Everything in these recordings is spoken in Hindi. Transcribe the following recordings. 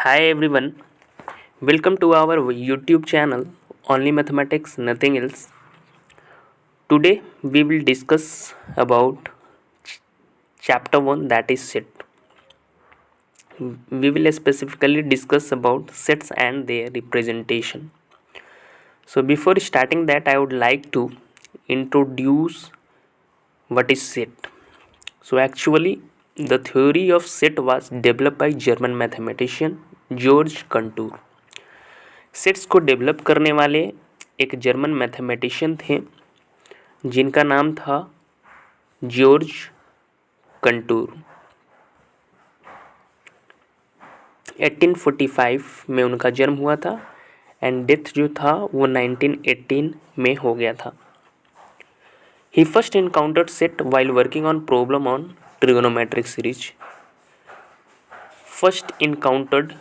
Hi everyone, welcome to our YouTube channel Only Mathematics Nothing Else. Today we will discuss about chapter 1, that is set. We will specifically discuss about sets and their representation. So before starting that, I would like to introduce what is set. So actually the theory of set was developed by German mathematician George Cantor. Sets को डेवलप करने वाले एक जर्मन मैथमेटिशियन थे जिनका नाम था जॉर्ज कंटूर। 1845 में उनका जन्म हुआ था एंड डेथ जो था वो 1918 में हो गया था। He first encountered set while working on problem on trigonometric series. First encountered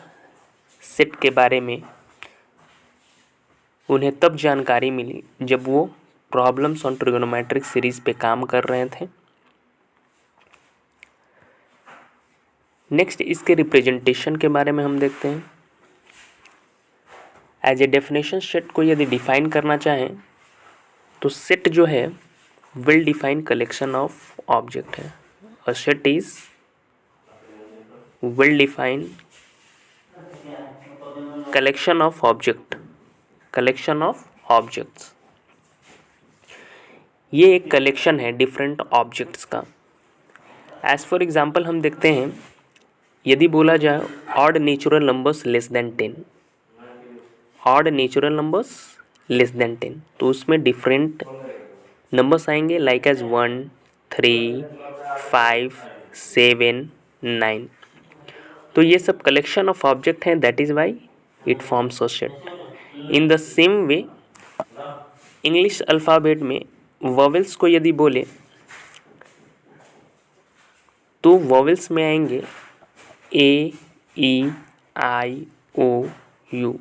set के बारे में उन्हें तब जानकारी मिली जब वो प्रॉब्लम्स ऑन ट्रिगोनोमेट्रिक सीरीज पे काम कर रहे थे। नेक्स्ट इसके रिप्रेजेंटेशन के बारे में हम देखते हैं। एज ए डेफिनेशन सेट को यदि डिफाइन करना चाहें तो सेट जो है well defined collection of object है। A set is well defined collection of objects. ये एक कलेक्शन है डिफरेंट ऑब्जेक्ट्स का। एज फॉर एग्जांपल हम देखते हैं, यदि बोला जाए odd natural numbers less than 10, odd natural numbers less than 10, तो उसमें डिफरेंट नंबर्स आएंगे लाइक एज 1, 3, 5, 7, 9। तो ये सब कलेक्शन ऑफ ऑब्जेक्ट हैं, that is why it forms a set. In the same way English alphabet में वॉवेल्स को यदि बोले तो वॉवेल्स में आएंगे ए, ई, आई, ओ, यू।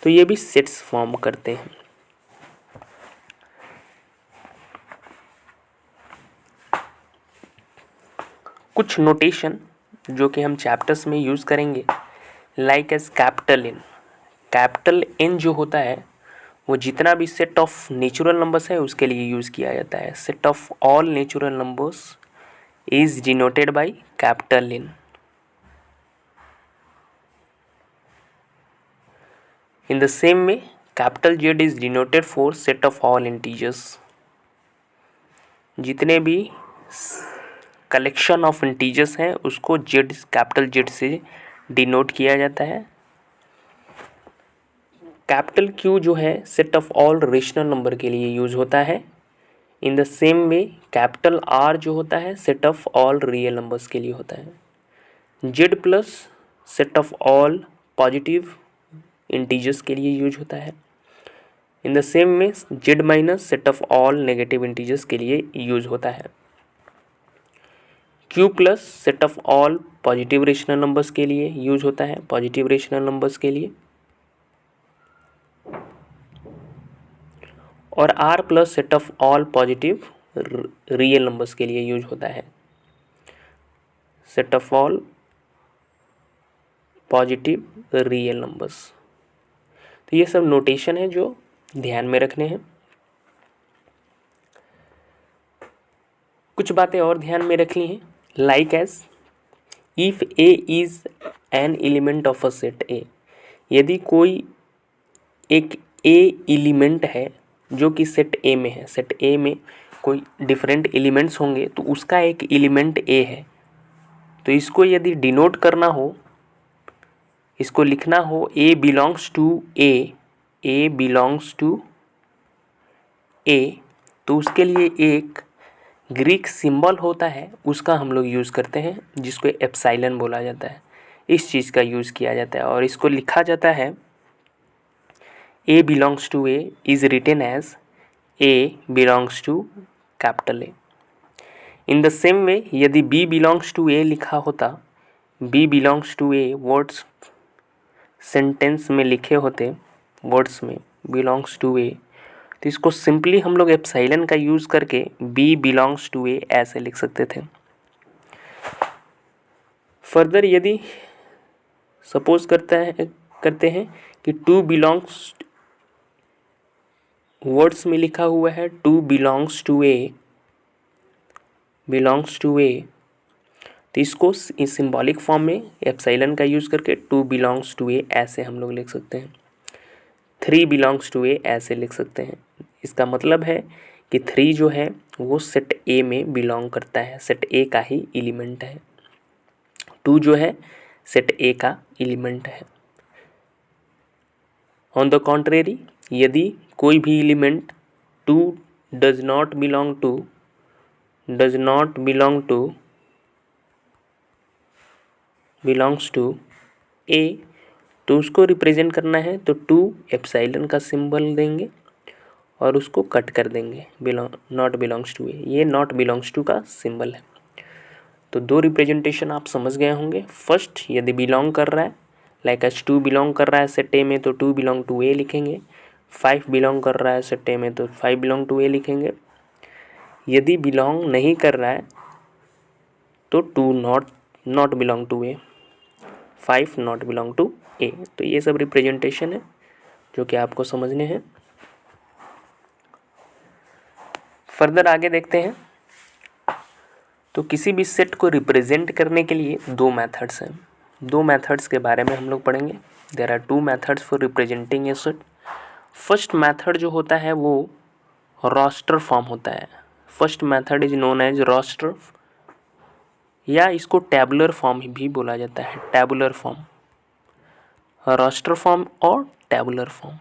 तो ये भी सेट्स फॉर्म करते हैं। कुछ नोटेशन जो कि हम चैप्टर्स में यूज़ करेंगे like as capital N. Capital N जो होता है वो जितना भी सेट ऑफ नेचुरल नंबर्स है उसके लिए यूज़ किया जाता है। Set of all natural numbers is denoted by capital N. In the same way capital Z is denoted for set of all integers. जितने भी कलेक्शन ऑफ इंटीजर्स हैं उसको जेड, कैपिटल जेड से डिनोट किया जाता है। कैपिटल क्यू जो है set of all rational number के लिए यूज होता है। In the same way capital R जो होता है set of all real numbers के लिए होता है। Z plus set of all positive integers के लिए यूज होता है। इन द सेम में Z minus set of all negative integers के लिए यूज होता है। Q plus set of all positive rational numbers के लिए यूज होता है, पॉजिटिव रेशनल नंबर्स के लिए। और R plus set of all positive real numbers के लिए यूज होता है, set of all positive real numbers. तो ये सब नोटेशन है जो ध्यान में रखने हैं। कुछ बातें और ध्यान में रखनी है like as if A is an element of a set A. यदि कोई एक ए एलिमेंट है जो कि सेट ए में है, सेट ए में कोई डिफरेंट एलिमेंट्स होंगे तो उसका एक एलिमेंट ए है, तो इसको यदि डिनोट करना हो, इसको लिखना हो A belongs to A, A belongs to A, तो उसके लिए एक ग्रीक सिंबल होता है उसका हम लोग यूज़ करते हैं जिसको एप्सिलॉन बोला जाता है। इस चीज़ का यूज़ किया जाता है और इसको लिखा जाता है A belongs to A is written as A belongs to capital A. In the same way यदि बी बिलोंग्स टू ए लिखा होता, B belongs to A words sentence में लिखे होते, वर्ड्स में बिलोंग्स टू ए, तो इसको सिंपली हम लोग एप्सिलॉन का यूज़ करके बी बिलोंग्स टू ए ऐसे लिख सकते थे। फर्दर यदि सपोज करते हैं कि टू बिलोंग्स, वर्ड्स में लिखा हुआ है टू बिलोंग्स टू ए, तो इसको सिंबॉलिक फॉर्म में एप्सिलॉन का यूज़ करके टू बिलोंग्स टू ए ऐसे हम लोग लिख सकते हैं, थ्री बिलोंग्स टू ए ऐसे लिख सकते हैं। इसका मतलब है कि थ्री जो है वो सेट ए में बिलोंग करता है, सेट ए का ही एलिमेंट है। टू जो है सेट ए का एलिमेंट है। ऑन द कॉन्ट्रेरी, यदि कोई भी element two does not belong belongs to A, तो उसको रिप्रेजेंट करना है तो टू एप्सिलॉन का सिंबल देंगे और उसको कट कर देंगे, नॉट बिलोंग्स टू ए, ये नॉट बिलोंग्स टू का सिंबल है। तो दो रिप्रेजेंटेशन आप समझ गए होंगे। फर्स्ट, यदि बिलोंग कर रहा है, लाइक एज टू बिलोंग कर रहा है सेट ए में तो टू बिलोंग टू ए लिखेंगे, 5 बिलोंग कर रहा है सेट ए में तो 5 बिलोंग टू ए लिखेंगे। यदि बिलोंग नहीं कर रहा है तो two not belong to A, 5 not belong to A. तो ये सब रिप्रेजेंटेशन है जो कि आपको समझने हैं। फर्दर आगे देखते हैं। तो किसी भी सेट को रिप्रेजेंट करने के लिए दो मेथड्स हैं, दो मेथड्स के बारे में हम लोग पढ़ेंगे। There are two methods for representing a set. First method जो होता है वो रोस्टर फॉर्म होता है। First method is known as roster, या इसको टैबुलर फॉर्म भी बोला जाता है, टैबुलर फॉर्म, रोस्टर फॉर्म और टैबुलर फॉर्म।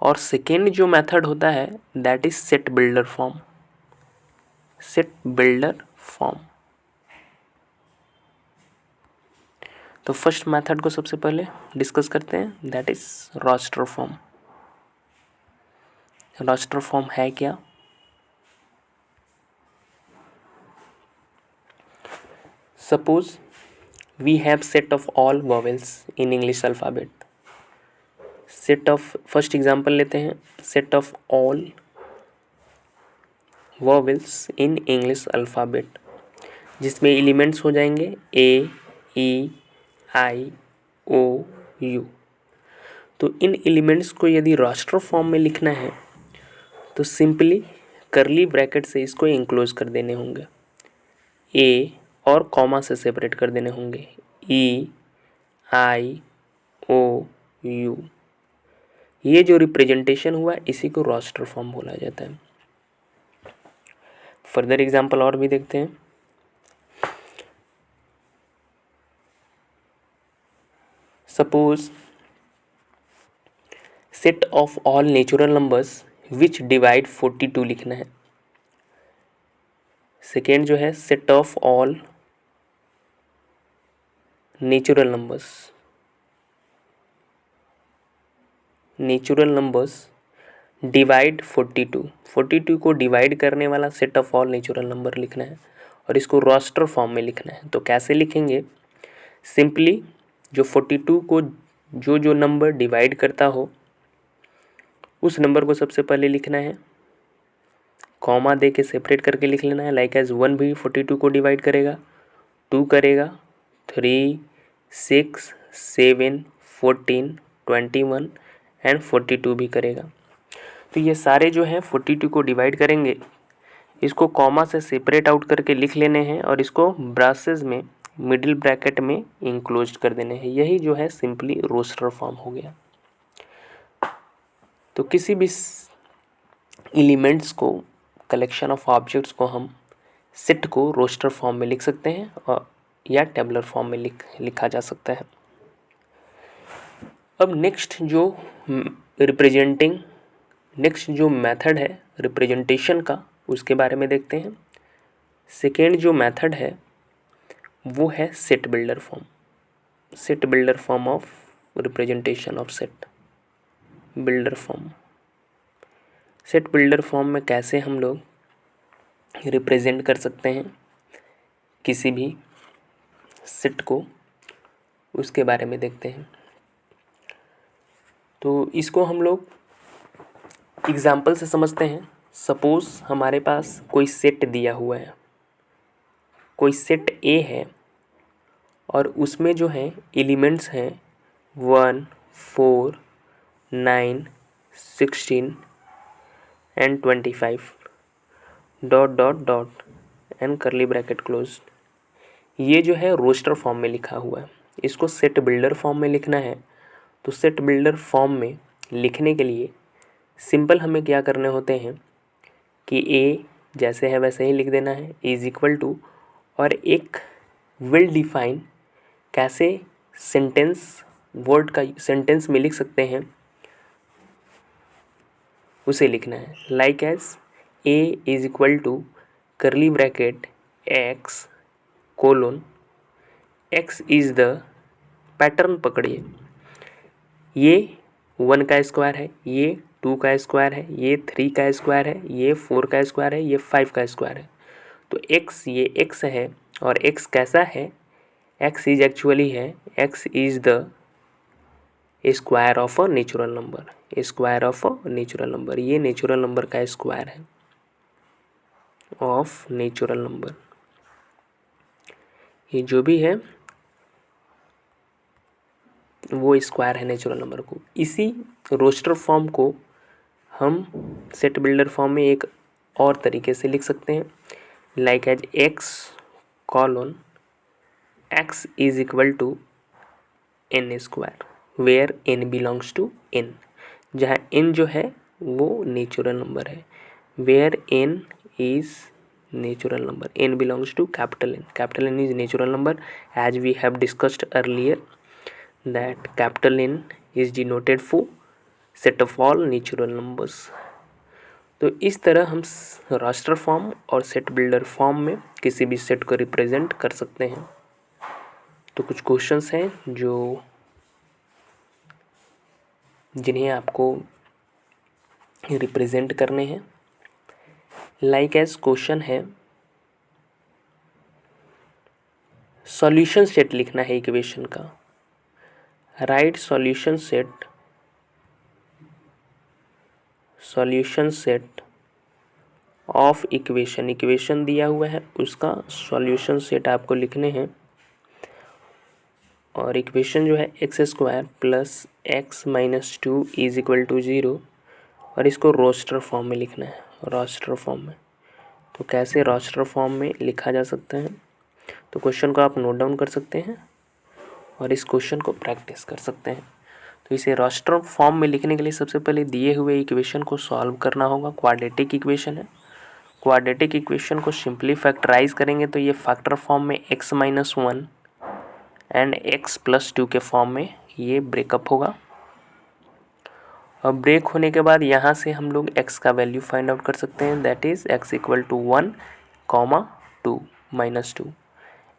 और सेकेंड जो मेथड होता है that is set builder form, set builder form. तो फर्स्ट मेथड को सबसे पहले डिस्कस करते हैं, that is roster form. Roster form है क्या? Suppose we have set of all vowels in English alphabet. Set of, first example लेते हैं, set of all vowels in English alphabet, जिसमें एलिमेंट्स हो जाएंगे ए, ई, आई, ओ, यू। तो इन एलिमेंट्स को यदि रोस्टर फॉर्म में लिखना है तो सिंपली करली ब्रैकेट से इसको इंक्लोज कर देने होंगे, ए और कॉमा से सेपरेट कर देने होंगे, ई, आई, ओ, यू। ये जो रिप्रेजेंटेशन हुआ इसी को रोस्टर फॉर्म बोला जाता है। फर्दर एग्जांपल और भी देखते हैं। Suppose set of all natural numbers which divide 42 लिखना है। सेकेंड जो है set of all natural numbers divide 42 को डिवाइड करने वाला set of all natural number लिखना है और इसको रोस्टर फॉर्म में लिखना है। तो कैसे लिखेंगे? सिंपली जो 42 को जो नंबर डिवाइड करता हो उस नंबर को सबसे पहले लिखना है, कॉमा दे के सेपरेट करके लिख लेना है। लाइक एज 1 भी 42 को डिवाइड करेगा, 2 करेगा, 3, 6, 7, 14, 21 एंड 42 भी करेगा। तो ये सारे जो हैं 42 को डिवाइड करेंगे, इसको कॉमा से सेपरेट आउट करके लिख लेने हैं और इसको ब्रासेस में मिडिल ब्रैकेट में इंक्लोज कर देने हैं। यही जो है सिंपली रोस्टर फॉर्म हो गया। तो किसी भी एलिमेंट्स को, कलेक्शन ऑफ ऑब्जेक्ट्स को हम सेट को रोस्टर फॉर्म में लिख सकते हैं और या टेबुलर फॉर्म में लिखा जा सकता है। अब नेक्स्ट जो मेथड है रिप्रेजेंटेशन का उसके बारे में देखते हैं। सेकेंड जो मेथड है वो है set builder form of representation of set builder form. Set builder form में कैसे हम लोग रिप्रेजेंट कर सकते हैं किसी भी सेट को, उसके बारे में देखते हैं। तो इसको हम लोग एग्जाम्पल से समझते हैं। सपोज हमारे पास कोई सेट दिया हुआ है, कोई सेट ए है और उसमें जो है एलिमेंट्स हैं 1, 4, 9, 16 and 25 dot dot dot and करली ब्रैकेट क्लोज। ये जो है रोस्टर फॉर्म में लिखा हुआ है। इसको सेट बिल्डर फॉर्म में लिखना है। तो सेट बिल्डर फॉर्म में लिखने के लिए सिंपल हमें क्या करने होते हैं कि ए जैसे है वैसे ही लिख देना है, इज इक्वल टू, और एक विल डिफाइन कैसे सेंटेंस वर्ड का सेंटेंस में लिख सकते हैं उसे लिखना है। Like as A is equal to curly bracket X colon, X is the, pattern पकड़िए, ये 1 का स्क्वायर है, ये 2 का स्क्वायर है, ये 3 का स्क्वायर है, ये 4 का स्क्वायर है, ये 5 का स्क्वायर है। तो x ये x है और x कैसा है, x इज एक्चुअली है, x is the square of a natural number, square of a natural number, ये नेचुरल नंबर का स्क्वायर है ऑफ नेचुरल नंबर। ये जो भी है वो स्क्वायर है नेचुरल नंबर को। इसी रोस्टर फॉर्म को हम सेट बिल्डर फॉर्म में एक और तरीके से लिख सकते हैं। Like as X colon X is equal to N square, where N belongs to N, जहाँ एन जो है वो नेचुरल नंबर है, where N is natural number, N belongs to capital N is natural number as we have discussed earlier that capital N is denoted for set of all natural numbers। तो इस तरह हम रास्टर फॉर्म और सेट बिल्डर फॉर्म में किसी भी सेट को रिप्रेजेंट कर सकते हैं। तो कुछ क्वेश्चंस हैं जिन्हें आपको रिप्रेजेंट करने हैं। लाइक एज क्वेश्चन है सॉल्यूशन सेट लिखना है इक्वेशन का। Right solution set of equation दिया हुआ है, उसका सॉल्यूशन सेट आपको लिखने हैं। और इक्वेशन जो है X square plus X minus 2 is equal to 0, और इसको रोस्टर फॉर्म में लिखना है, रोस्टर फॉर्म में। तो कैसे रोस्टर फॉर्म में लिखा जा सकता है, तो क्वेश्चन को आप नोट डाउन कर सकते हैं और इस क्वेश्चन को प्रैक्टिस कर सकते हैं। तो इसे रोस्टर फॉर्म में लिखने के लिए सबसे पहले दिए हुए इक्वेशन को सॉल्व करना होगा। क्वाड्रेटिक इक्वेशन है, क्वाड्रेटिक इक्वेशन को सिंपली फैक्टराइज करेंगे तो ये फैक्टर फॉर्म में x minus 1 and x plus 2 के फॉर्म में ये ब्रेकअप होगा। और ब्रेक होने के बाद यहाँ से हम लोग x का वैल्यू फाइंड आउट कर सकते हैं, that is x equal to 1, 2 minus 2।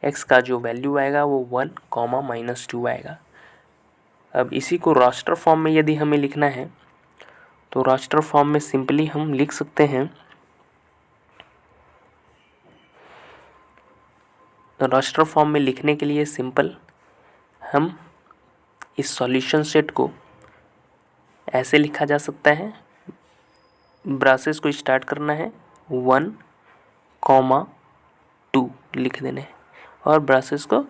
x का जो वैल्यू आएगा वो 1, माइनस 2 आएगा। अब इसी को रोस्टर फॉर्म में यदि हमें लिखना है तो रोस्टर फॉर्म में सिंपली हम लिख सकते हैं, रोस्टर फॉर्म में लिखने के लिए सिंपल हम इस सॉल्यूशन सेट को ऐसे लिखा जा सकता है। ब्रासेस को स्टार्ट करना है 1, 2 लिख देने हैं और ब्रासेस को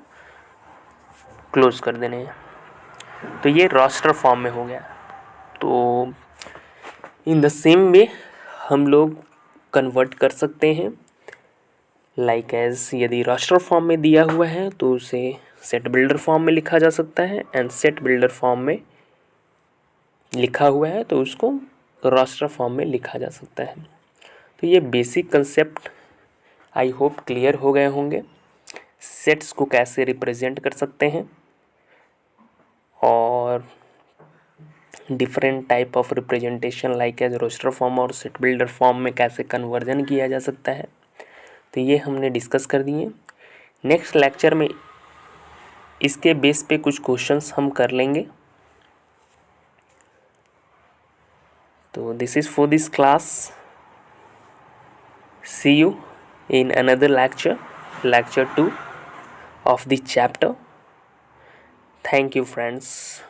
क्लोज कर देने हैं। तो ये रोस्टर फॉर्म में हो गया। तो इन द सेम वे हम लोग कन्वर्ट कर सकते हैं। लाइक एज यदि रोस्टर फॉर्म में दिया हुआ है तो उसे सेट बिल्डर फॉर्म में लिखा जा सकता है, एंड सेट बिल्डर फॉर्म में लिखा हुआ है तो उसको रोस्टर फॉर्म में लिखा जा सकता है। तो ये basic concept I hope clear हो गए होंगे। सेट्स को कैसे रिप्रेजेंट कर सकते हैं और different type of representation like as roster form और सेट बिल्डर फॉर्म में कैसे कन्वर्जन किया जा सकता है, तो ये हमने डिस्कस कर दिए। नेक्स्ट लेक्चर में इसके बेस पे कुछ क्वेश्चंस हम कर लेंगे। तो this is for this class. See you in another lecture 2 of the chapter. Thank you friends.